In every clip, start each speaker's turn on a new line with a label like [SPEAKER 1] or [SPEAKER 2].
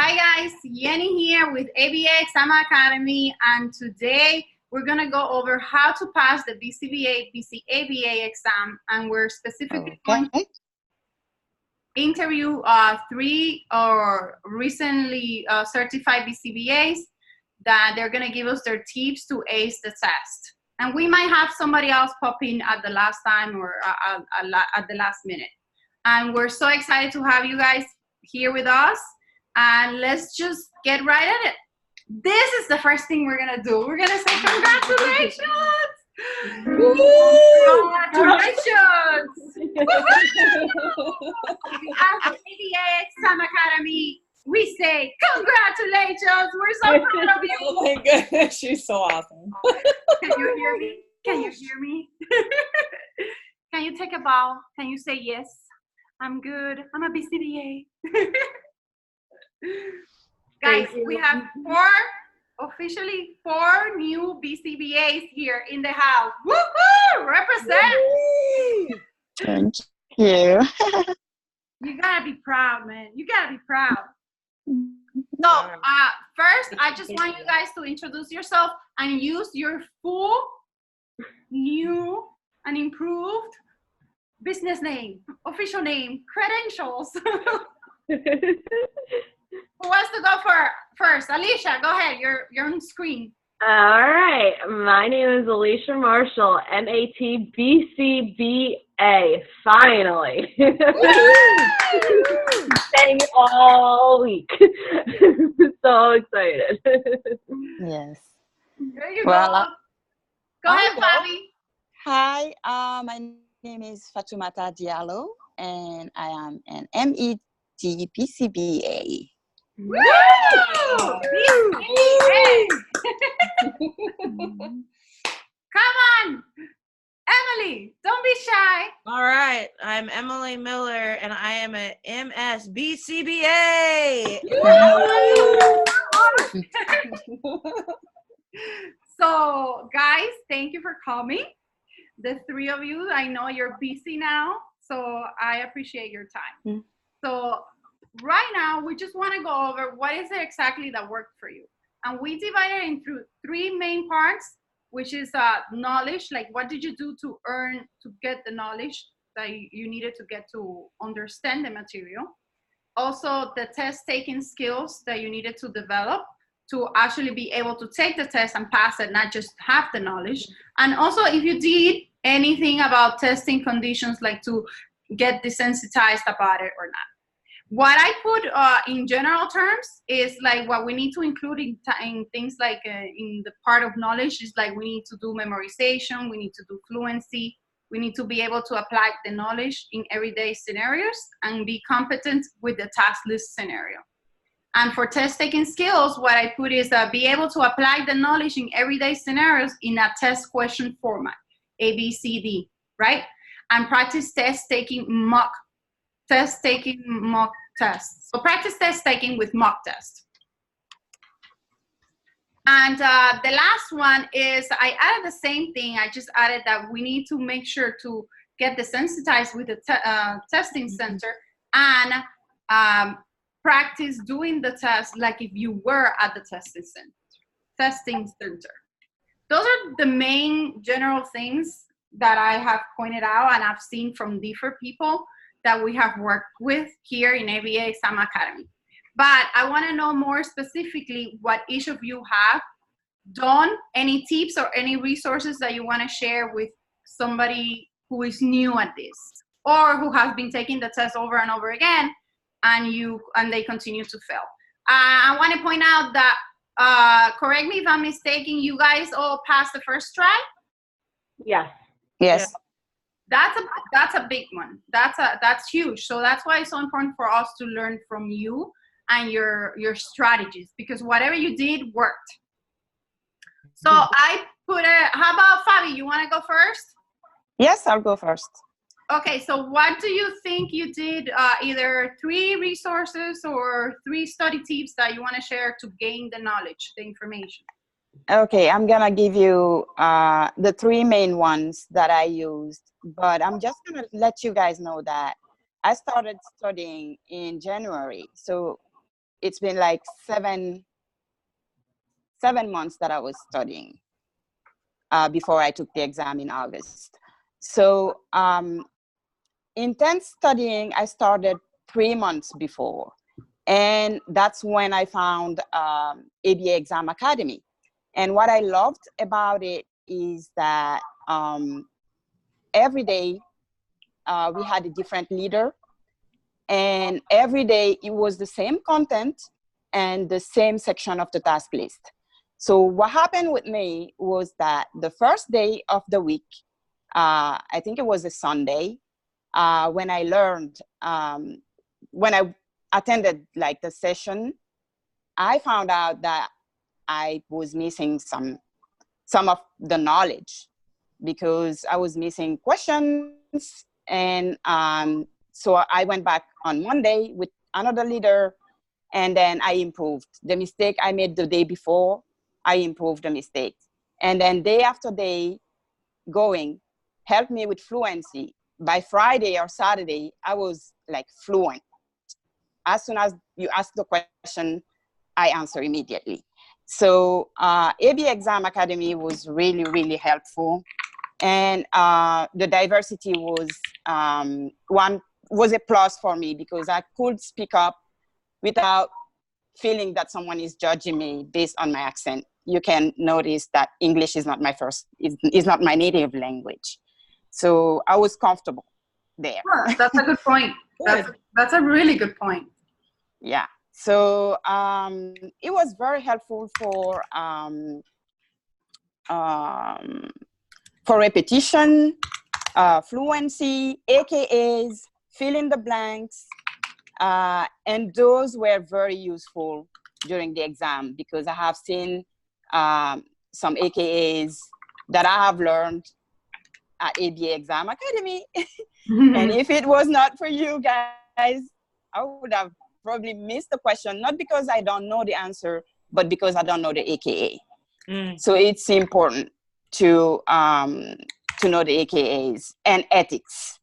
[SPEAKER 1] Hi guys, Yenny here with ABA Exam Academy, and today we're going to go over how to pass the BCBA, BCABA exam, and we're specifically going to interview 3 or recently certified BCBAs that they're going to give us their tips to ace the test. And we might have somebody else pop in at the last time or at the last minute. And we're so excited to have you guys here with us. And let's just get right at it. This is the first thing we're gonna do. We're gonna say congratulations! Congratulations! As the ABA Exam Academy, we say congratulations! We're so proud of you.
[SPEAKER 2] Oh my goodness, she's so awesome.
[SPEAKER 1] Can you hear me? Can you hear me? Can you take a bow? Can you say yes? I'm good. I'm a BCBA. Guys, we have officially four new BCBAs here in the house. Woohoo! Represent!
[SPEAKER 3] Thank you.
[SPEAKER 1] You gotta be proud, man. You gotta be proud. So, first, I just want you guys to introduce yourself and use your full, new, and improved business name, official name, credentials. Who wants to go first? Alicia, go ahead. You're on screen.
[SPEAKER 4] All right. My name is Alicia Marshall, MAT-BCBA. Finally. Staying all week. So excited.
[SPEAKER 3] Yes.
[SPEAKER 1] There you go. Go ahead, Fabi.
[SPEAKER 3] Hi, my name is Fatoumata Diallo, and I am an MET BCBA.
[SPEAKER 1] Woo! Come on, Emily, don't be shy.
[SPEAKER 2] All right, I'm Emily Miller, and I am an MSBCBA.
[SPEAKER 1] So, guys, thank you for coming. The three of you, I know you're busy now, so I appreciate your time. So, right now, we just want to go over what is it exactly that worked for you. And we divided it into three main parts, which is knowledge, like what did you do to get the knowledge that you needed to get to understand the material. Also, the test-taking skills that you needed to develop to actually be able to take the test and pass it, not just have the knowledge. And also, if you did anything about testing conditions, like to get desensitized about it or not. What I put in general terms is like what we need to include in things like in the part of knowledge is like we need to do memorization, we need to do fluency, we need to be able to apply the knowledge in everyday scenarios and be competent with the task list scenario. And for test-taking skills, what I put is be able to apply the knowledge in everyday scenarios in a test question format, A, B, C, D, right? And practice test-taking mock tests. So practice test-taking with mock tests. And the last one is I added the same thing. I just added that we need to make sure to get desensitized with the testing center and practice doing the test like if you were at the testing center. Those are the main general things that I have pointed out and I've seen from different people that we have worked with here in ABA Exam Academy. But I want to know more specifically what each of you have done, any tips or any resources that you want to share with somebody who is new at this or who has been taking the test over and over again and they continue to fail. I want to point out that, correct me if I'm mistaken, you guys all passed the first try?
[SPEAKER 4] Yes.
[SPEAKER 3] Yes.
[SPEAKER 1] That's a big one. That's huge. So that's why it's so important for us to learn from you and your strategies, because whatever you did worked. So I put how about Fabi, you want to go first?
[SPEAKER 3] Yes, I'll go first.
[SPEAKER 1] Okay, so what do you think you did, either 3 resources or 3 study tips that you want to share to gain the knowledge, the information?
[SPEAKER 3] Okay, I'm gonna give you the 3 main ones that I used, but I'm just gonna let you guys know that I started studying in January. So it's been like seven months that I was studying before I took the exam in August. So intense studying, I started 3 months before. And that's when I found ABA Exam Academy. And what I loved about it is that every day we had a different leader. And every day it was the same content and the same section of the task list. So what happened with me was that the first day of the week, I think it was a Sunday, when I learned, when I attended like the session, I found out that I was missing some of the knowledge because I was missing questions. And so I went back on Monday with another leader, and then I improved the mistake I made the day before. I improved the mistake, and then day after day going helped me with fluency. By Friday or Saturday, I was like fluent. As soon as you ask the question, I answer immediately. So ABA Exam Academy was really, really helpful. And the diversity was was a plus for me because I could speak up without feeling that someone is judging me based on my accent. You can notice that English is not my is not my native language. So I was comfortable there.
[SPEAKER 1] Huh, that's a good point. That's a really good point.
[SPEAKER 3] Yeah. So it was very helpful for repetition, fluency, AKAs, fill in the blanks, and those were very useful during the exam because I have seen some AKAs that I have learned at ABA Exam Academy. And if it was not for you guys, I would have probably missed the question, not because I don't know the answer, but because I don't know the AKA. So it's important to know the AKAs and ethics.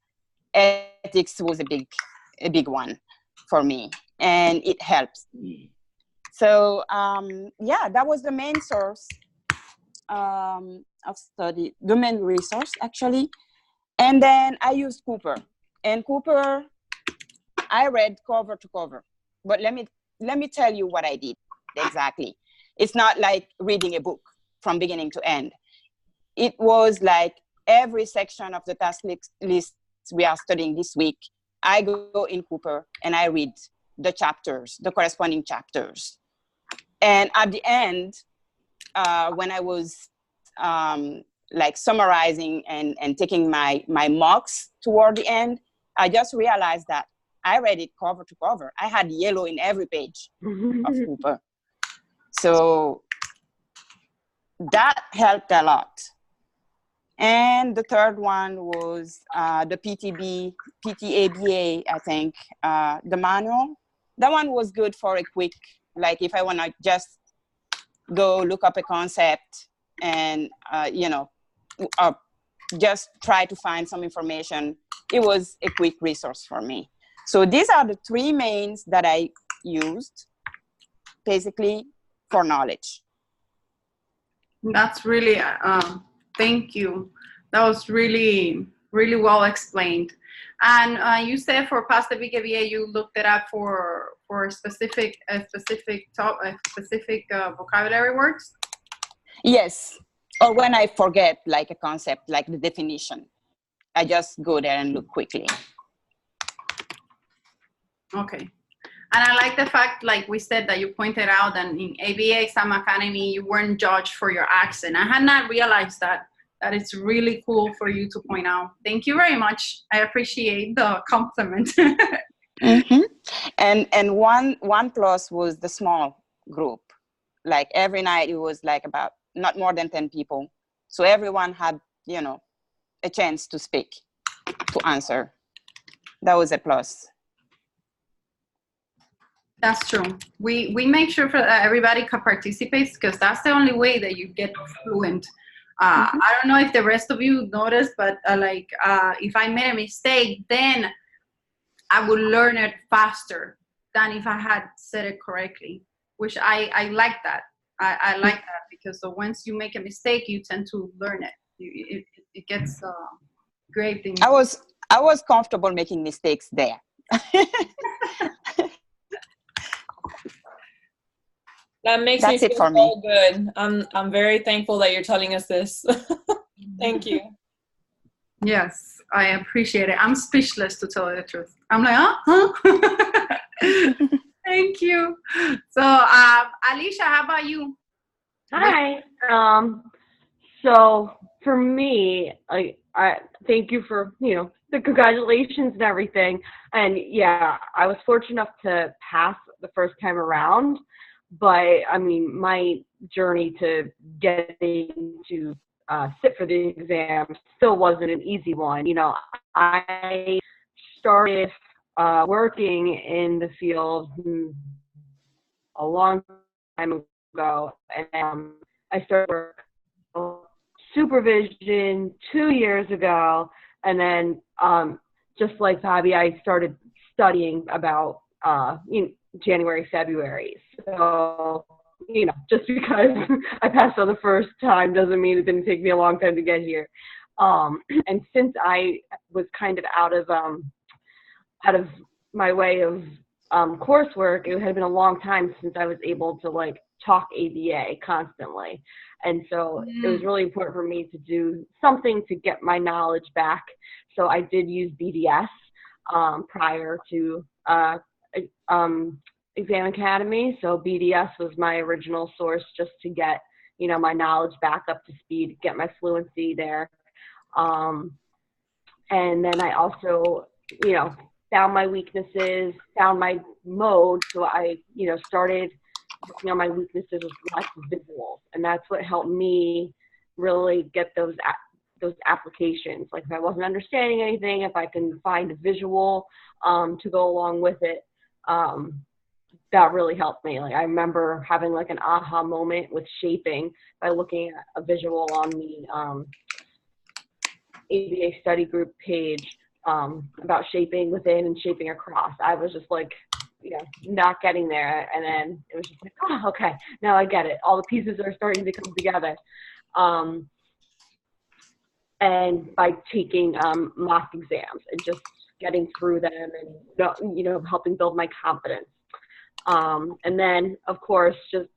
[SPEAKER 3] Ethics was a big one for me, and it helps. So yeah, that was the main source of study, the main resource actually. And then I used Cooper, and Cooper I read cover to cover. But let me tell you what I did exactly. It's not like reading a book from beginning to end. It was like every section of the task list we are studying this week, I go in Cooper and I read the chapters, the corresponding chapters. And at the end, when I was like summarizing and taking my marks toward the end, I just realized that I read it cover to cover. I had yellow in every page of Cooper. So that helped a lot. And the third one was the PTABA, I think, the manual. That one was good for a quick, like if I want to just go look up a concept and, just try to find some information. It was a quick resource for me. So these are the three mains that I used basically for knowledge.
[SPEAKER 1] That's really, thank you. That was really, really well explained. And you said for past the BCBA, you looked it up for specific vocabulary words?
[SPEAKER 3] Yes. Or when I forget like a concept, like the definition, I just go there and look quickly.
[SPEAKER 1] Okay. And I like the fact, like we said, that you pointed out that in ABA Exam Academy, you weren't judged for your accent. I had not realized that it's really cool for you to point out. Thank you very much. I appreciate the compliment.
[SPEAKER 3] Mm-hmm. And one plus was the small group. Like every night it was like about not more than 10 people. So everyone had, a chance to speak, to answer. That was a plus.
[SPEAKER 1] That's true. We make sure that everybody participates because that's the only way that you get fluent. I don't know if the rest of you noticed, but if I made a mistake, then I would learn it faster understand if I had said it correctly, which I like that. I like that because so once you make a mistake, you tend to learn it. It gets great things.
[SPEAKER 3] I was comfortable making mistakes there.
[SPEAKER 5] That makes
[SPEAKER 3] That's
[SPEAKER 5] me
[SPEAKER 3] it
[SPEAKER 5] feel
[SPEAKER 3] for me.
[SPEAKER 5] so good. I'm very thankful that you're telling us this. Thank you.
[SPEAKER 1] Yes, I appreciate it. I'm speechless, to tell you the truth. I'm like, huh? Thank you. So, Alicia, how about you?
[SPEAKER 4] Hi. So for me, I thank you for, the congratulations and everything. And yeah, I was fortunate enough to pass the first time around, but I mean, my journey to getting to sit for the exam still wasn't an easy one. I started working in the field a long time ago, and I started work supervision 2 years ago, and then just like Bobby, I started studying about January, February. So just because I passed on the first time doesn't mean it didn't take me a long time to get here. And since I was kind of out of my way of coursework, it had been a long time since I was able to talk ABA constantly. And so it was really important for me to do something to get my knowledge back. So I did use BDS prior to Exam Academy. So BDS was my original source just to get, my knowledge back up to speed, get my fluency there. And then I also, found my weaknesses, found my mode. So I, started working on my weaknesses with lots of visuals, and that's what helped me really get those applications. Like if I wasn't understanding anything, if I can find a visual to go along with it, that really helped me. Like I remember having like an aha moment with shaping by looking at a visual on the ABA study group page about shaping within and shaping across. I was just like, not getting there. And then it was just like, oh, okay, now I get it. All the pieces are starting to come together. And by taking mock exams and just getting through them and, helping build my confidence. And then, of course, just,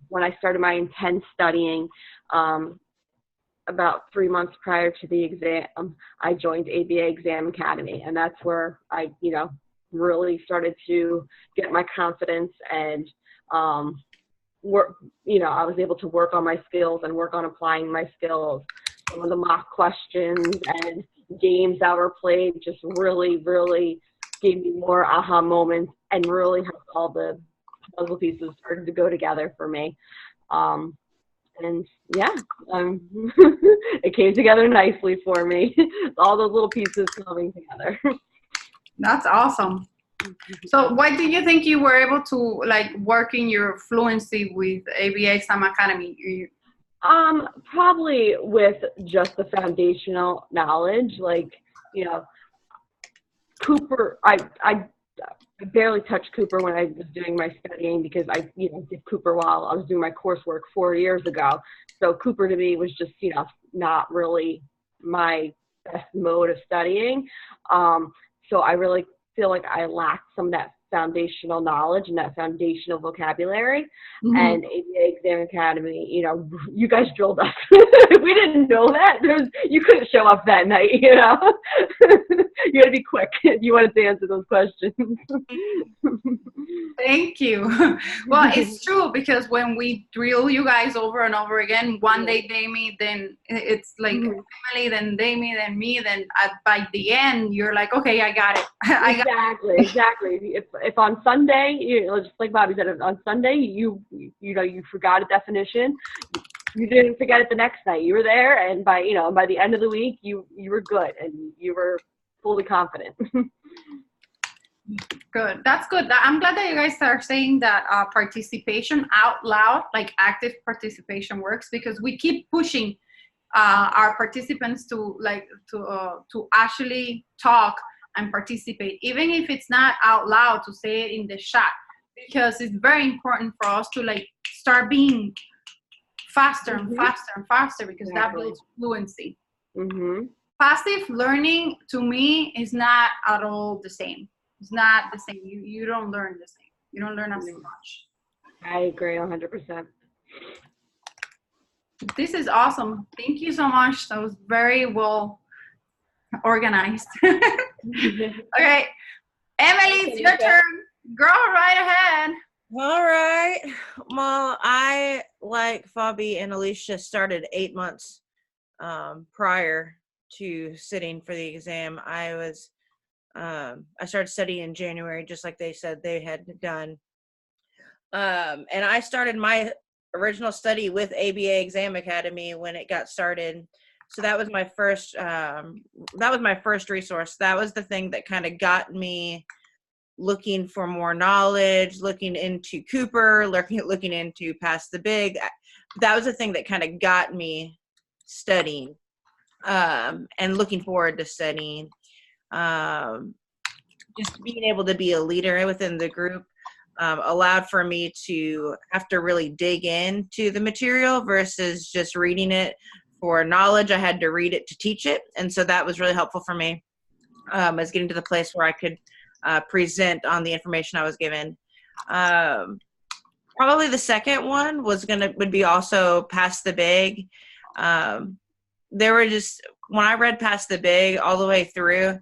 [SPEAKER 4] when I started my intense studying, about 3 months prior to the exam, I joined ABA Exam Academy, and that's where I, really started to get my confidence and work. I was able to work on my skills and work on applying my skills. Some of the mock questions and games that were played just really, really gave me more aha moments and really helped all the puzzle pieces started to go together for me. And yeah, it came together nicely for me. All those little pieces coming together.
[SPEAKER 1] That's awesome. So why do you think you were able to work in your fluency with ABA Exam Academy?
[SPEAKER 4] Probably with just the foundational knowledge, Cooper, I barely touched Cooper when I was doing my studying because I, did Cooper while I was doing my coursework 4 years ago. So Cooper to me was just, not really my best mode of studying. So I really feel like I lacked some of that foundational knowledge and that foundational vocabulary. Mm-hmm. And ABA Exam Academy, you guys drilled us. We didn't know that. You couldn't show up that night, You had to be quick if you wanted to answer those questions.
[SPEAKER 1] Thank you. Well, it's true because when we drill you guys over and over again, one day Damie, then it's like Emily, then Damie, then me, then by the end you're like, okay, I got it.
[SPEAKER 4] Exactly. If on Sunday, just like Bobby said, on Sunday you forgot a definition, you didn't forget it the next night. You were there, and by the end of the week, you were good and you were fully confident.
[SPEAKER 1] Good. That's good. I'm glad that you guys are saying that participation out loud, like active participation, works because we keep pushing our participants to actually talk and participate, even if it's not out loud, to say it in the chat, because it's very important for us to like start being faster and faster and faster, because that builds fluency. Passive learning to me is not at all the same. It's not the same. You don't learn the same. You don't learn as much.
[SPEAKER 4] I agree 100%.
[SPEAKER 1] This is awesome. Thank you so much. That was very well organized. Okay, Emily, it's your turn. Girl, right ahead.
[SPEAKER 2] All right. Well, I, like Fabi and Alicia, started 8 months prior to sitting for the exam. I started studying in January, just like they said they had done. And I started my original study with ABA Exam Academy when it got started. So that was my first resource. That was the thing that kind of got me looking for more knowledge, looking into Cooper, looking into Pass the Big. That was the thing that kind of got me studying and looking forward to studying. Just being able to be a leader within the group allowed for me to have to really dig into the material versus just reading it for knowledge. I had to read it to teach it. And so that was really helpful for me as getting to the place where I could present on the information I was given. Probably the second one would be also Pass the Big. There were just, when I read Pass the Big all the way through,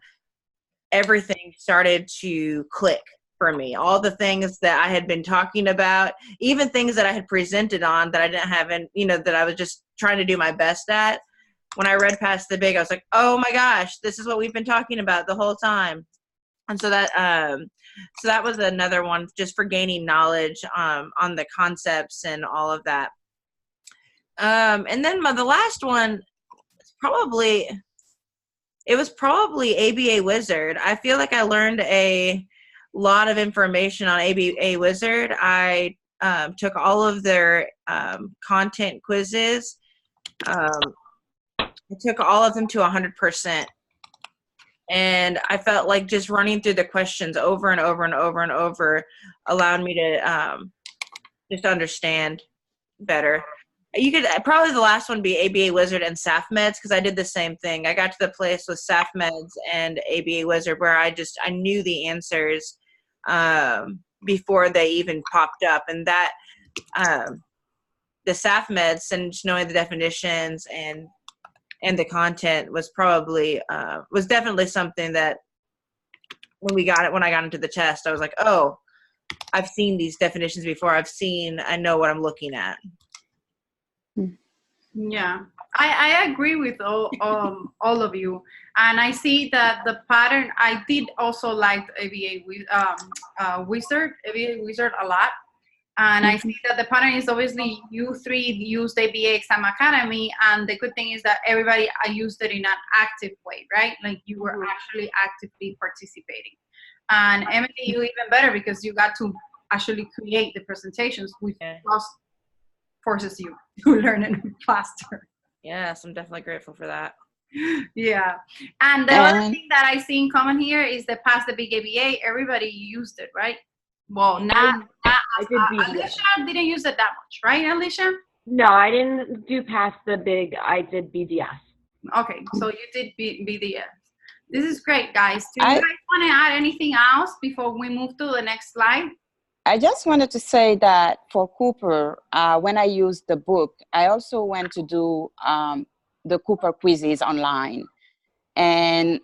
[SPEAKER 2] everything started to click for me. All the things that I had been talking about, even things that I had presented on that I didn't have, that I was just trying to do my best at. When I read Pass the Big, I was like, oh my gosh, this is what we've been talking about the whole time. And so that was another one just for gaining knowledge on the concepts and all of that. And then the last one, it was probably ABA Wizard. I feel like I learned a lot of information on ABA Wizard. I took all of their content quizzes. I took all of them to 100%. And I felt like just running through the questions over and over and over and over allowed me to just understand better. You could probably the last one be ABA Wizard and SAF Meds, because I did the same thing. I got to the place with SAF Meds and ABA Wizard where I knew the answers before they even popped up, and that the SAF Meds and just knowing the definitions and the content was definitely something that when I got into the test, I was like, oh, I've seen these definitions before. I know what I'm looking at.
[SPEAKER 1] Yeah, I agree with all of you, and I see that the pattern. I did also like ABA Wizard a lot, and I see that the pattern is obviously you three used ABA Exam Academy, and the good thing is that everybody used it in an active way, right? Like you were actually actively participating, and Emily, you even better because you got to actually create the presentations, which forces you to learn it faster.
[SPEAKER 2] Yes, I'm definitely grateful for that.
[SPEAKER 1] Yeah. And the other thing that I see in common here is the Pass the Big ABA. Everybody used it, right? Well, Alicia didn't use it that much, right, Alicia?
[SPEAKER 4] No, I didn't do Pass the Big. I did BDS.
[SPEAKER 1] Okay, so you did BDS. This is great, guys. Do you guys want to add anything else before we move to the next slide?
[SPEAKER 3] I just wanted to say that for Cooper, when I used the book, I also went to do the Cooper quizzes online. And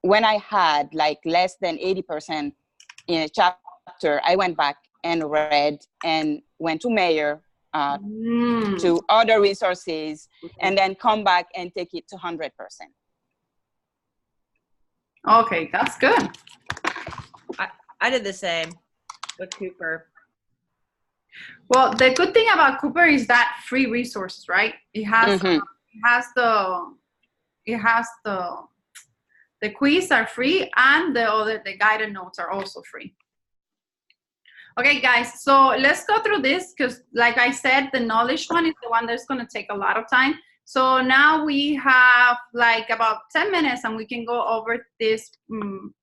[SPEAKER 3] when I had like less than 80% in a chapter, I went back and read and went to Mayor, to other resources, and then come back and take it to 100%.
[SPEAKER 1] Okay, that's good.
[SPEAKER 2] I did the same with Cooper.
[SPEAKER 1] Well, the good thing about Cooper is that free resources, right? It has the quiz are free, and the guided notes are also free. Okay, guys, so let's go through this because, like I said, the knowledge one is the one that's going to take a lot of time. So now we have like about 10 minutes and we can go over this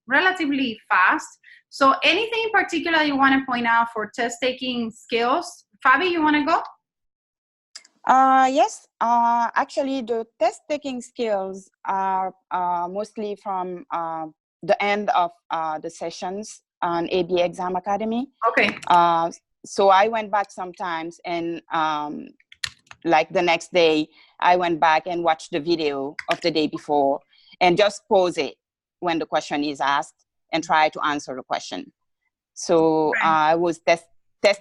[SPEAKER 1] relatively fast. So anything in particular you want to point out for test taking skills? Fabi, you want to go?
[SPEAKER 3] Yes, actually the test taking skills are mostly from the end of the sessions on ABA Exam Academy.
[SPEAKER 1] Okay.
[SPEAKER 3] So I went back sometimes and like the next day, I went back and watched the video of the day before and just pause it when the question is asked and try to answer the question. So I was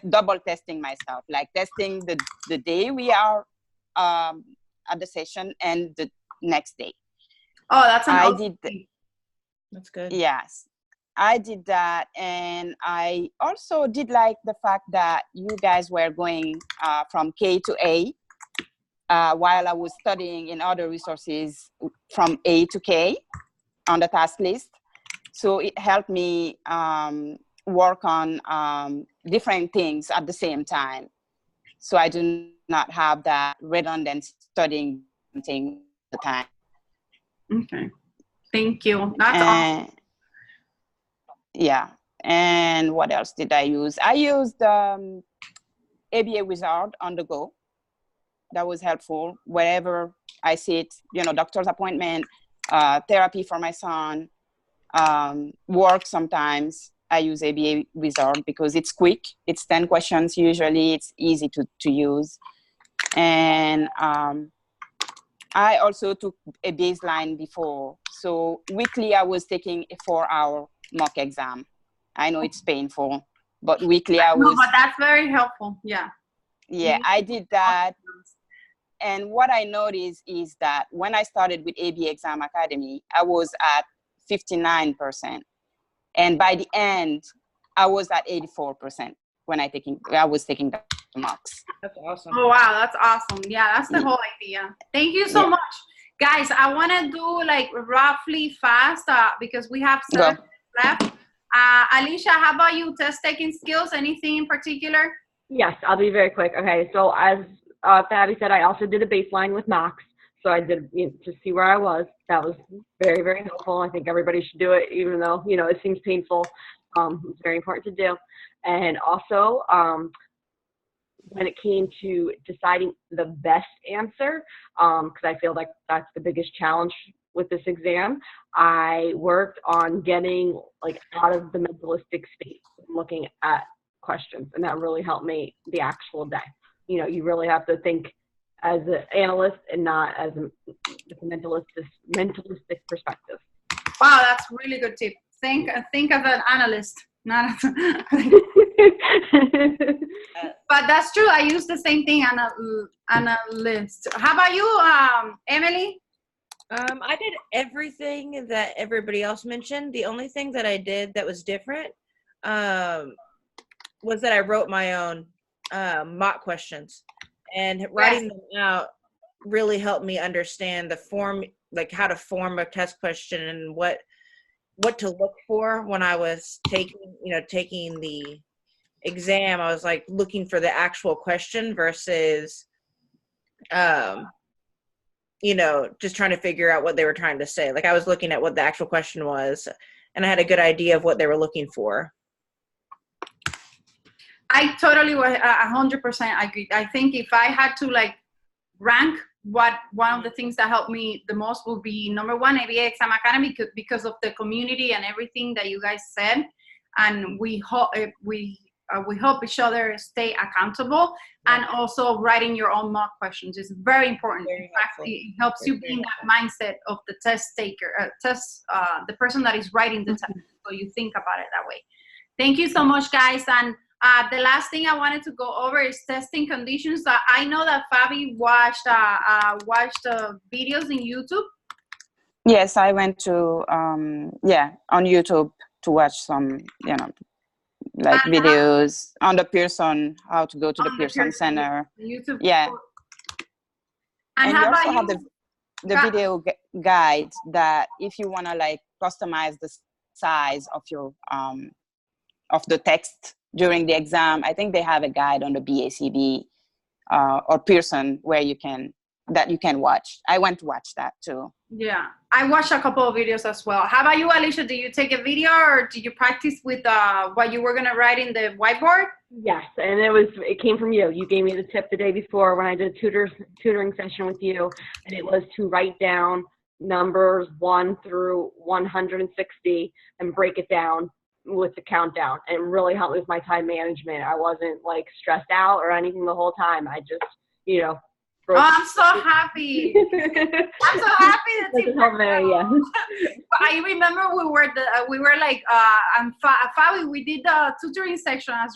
[SPEAKER 3] double testing myself, like testing the day we are at the session and the next day.
[SPEAKER 1] Oh, that's
[SPEAKER 2] That's good.
[SPEAKER 3] Yes, I did that. And I also did like the fact that you guys were going from K to A while I was studying in other resources from A to K on the task list. So it helped me work on different things at the same time. So I do not have that redundant studying thing all the time.
[SPEAKER 1] Okay. Thank you. That's awesome.
[SPEAKER 3] Yeah. And what else did I use? I used ABA Wizard on the go. That was helpful wherever I sit, doctor's appointment, therapy for my son, work sometimes. I use ABA Wizard because it's quick. It's 10 questions usually. It's easy to use. And I also took a baseline before. So weekly I was taking a 4-hour mock exam. I know it's painful, but weekly I was...
[SPEAKER 1] No, but that's very helpful. Yeah.
[SPEAKER 3] Yeah, I did that. And what I noticed is that when I started with ABA Exam Academy, I was at 59%. And by the end, I was at 84% when I was taking the mocks.
[SPEAKER 2] That's awesome.
[SPEAKER 1] Oh, wow. That's awesome. Yeah, that's the whole idea. Thank you so much. Guys, I want to do like roughly fast because we have 7 minutes left. Alicia, how about you? Test taking skills, anything in particular?
[SPEAKER 4] Yes, I'll be very quick. Okay, so as Fabi said, I also did a baseline with mocks. So I did to see where I was. That was very, very helpful. I think everybody should do it, even though, it seems painful. It's very important to do. And also, when it came to deciding the best answer, because I feel like that's the biggest challenge with this exam, I worked on getting like out of the mentalistic state, looking at questions, and that really helped me the actual day. You really have to think as an analyst and not as a mentalistic perspective.
[SPEAKER 1] Wow, that's really good tip. Think as an analyst, not as but that's true. I use the same thing on a list. How about you, Emily?
[SPEAKER 2] I did everything that everybody else mentioned. The only thing that I did that was different was that I wrote my own mock questions, and writing them out really helped me understand the form, like how to form a test question and what to look for when I was taking the exam. I was like looking for the actual question versus just trying to figure out what they were trying to say. Like I was looking at what the actual question was, and I had a good idea of what they were looking for.
[SPEAKER 1] I totally 100% agree. I think if I had to like rank one of the things that helped me the most would be number 1, ABA Exam Academy, because of the community and everything that you guys said. And we help each other stay accountable, and also writing your own mock questions is very important. In fact, it helps you be in that mindset of the test taker, the person that is writing the test, so you think about it that way. Thank you so much, guys. And the last thing I wanted to go over is testing conditions. I know that Fabi watched videos in YouTube.
[SPEAKER 3] Yes, I went to on YouTube to watch some videos on the Pearson, how to go to the Pearson Center.
[SPEAKER 1] YouTube.
[SPEAKER 3] Yeah. And you also have the video guide that if you want to like customize the size of your of the text during the exam, I think they have a guide on the BCBA or Pearson where you can that you can watch. I went to watch that too.
[SPEAKER 1] Yeah, I watched a couple of videos as well. How about you, Alicia? Do you take a video or do you practice with what you were gonna write in the whiteboard?
[SPEAKER 4] Yes, and it came from you. You gave me the tip the day before when I did a tutoring session with you, and it was to write down numbers 1 through 160 and break it down with the countdown, and it really helped me with my time management. I wasn't like stressed out or anything the whole time. I just, you know.
[SPEAKER 1] Oh, I'm so happy. I'm so happy that you I remember we were like Fabi, we did the tutoring section as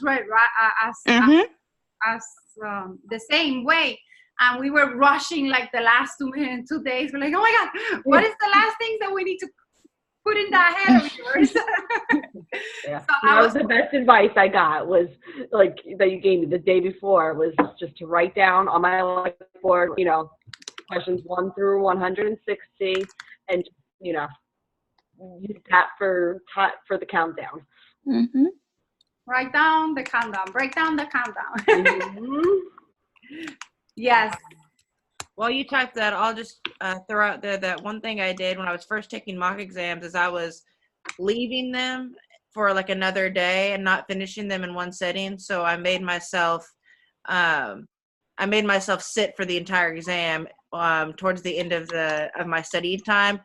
[SPEAKER 1] the same way, and we were rushing like the last 2 days. We're like, oh my God, what is the last thing that we need to put in that head of yours?
[SPEAKER 4] Yeah.
[SPEAKER 1] So
[SPEAKER 4] that was the best advice I got, was like that you gave me the day before, was just to write down on my whiteboard, you know, questions 1 through 160, and you know, use that for the countdown.
[SPEAKER 3] Mm-hmm.
[SPEAKER 1] Write down the countdown. Break down the countdown.
[SPEAKER 4] Mm-hmm.
[SPEAKER 1] Yes.
[SPEAKER 2] While you type that, I'll just throw out there that one thing I did when I was first taking mock exams is I was leaving them for like another day and not finishing them in one sitting. So I made myself sit for the entire exam towards the end of my study time,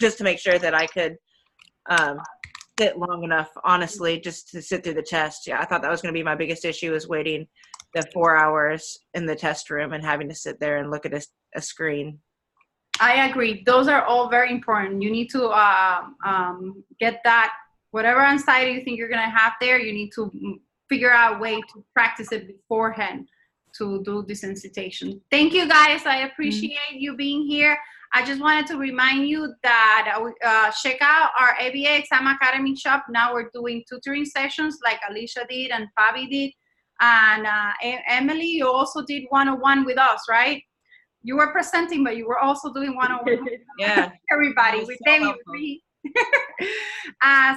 [SPEAKER 2] just to make sure that I could sit long enough, honestly, just to sit through the test. Yeah, I thought that was going to be my biggest issue, is waiting the 4 hours in the test room and having to sit there and look at a screen.
[SPEAKER 1] I agree. Those are all very important. You need to get that, whatever anxiety you think you're going to have there, you need to figure out a way to practice it beforehand to do desensitization. Thank you, guys. I appreciate you being here. I just wanted to remind you that check out our ABA Exam Academy shop. Now we're doing tutoring sessions like Alicia did and Fabi did. And Emily, you also did 101 with us, right? You were presenting, but you were also doing 101.
[SPEAKER 2] Yeah.
[SPEAKER 1] Everybody, with
[SPEAKER 2] So
[SPEAKER 1] David,
[SPEAKER 2] helpful.
[SPEAKER 1] me.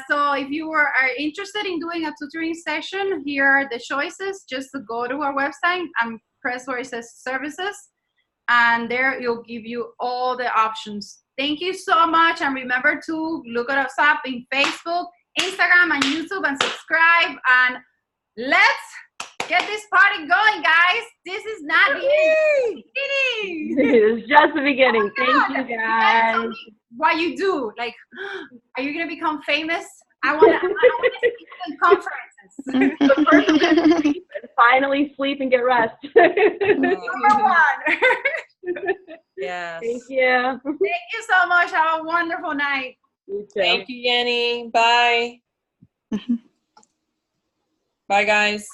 [SPEAKER 1] So if you are interested in doing a tutoring session, here are the choices. Just to go to our website and press where it says services, and there it'll give you all the options. Thank you so much, and remember to look us up in Facebook, Instagram, and YouTube, and subscribe, and let's get this party going, guys. This is not the end.
[SPEAKER 4] It's just the beginning.
[SPEAKER 1] Oh,
[SPEAKER 4] Thank you,
[SPEAKER 1] you gotta tell
[SPEAKER 4] guys.
[SPEAKER 1] me what you do. Like, are you gonna become famous? I want to speak in conferences.
[SPEAKER 4] The first is to sleep, and finally sleep and get rest.
[SPEAKER 1] Number one.
[SPEAKER 2] Yes.
[SPEAKER 4] Thank you.
[SPEAKER 1] Thank you so much. Have a wonderful night.
[SPEAKER 4] You too.
[SPEAKER 5] Thank you, Yanni. Bye. Bye, guys.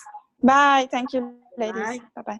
[SPEAKER 3] Bye. Thank you, ladies.
[SPEAKER 4] Bye.
[SPEAKER 3] Bye-bye.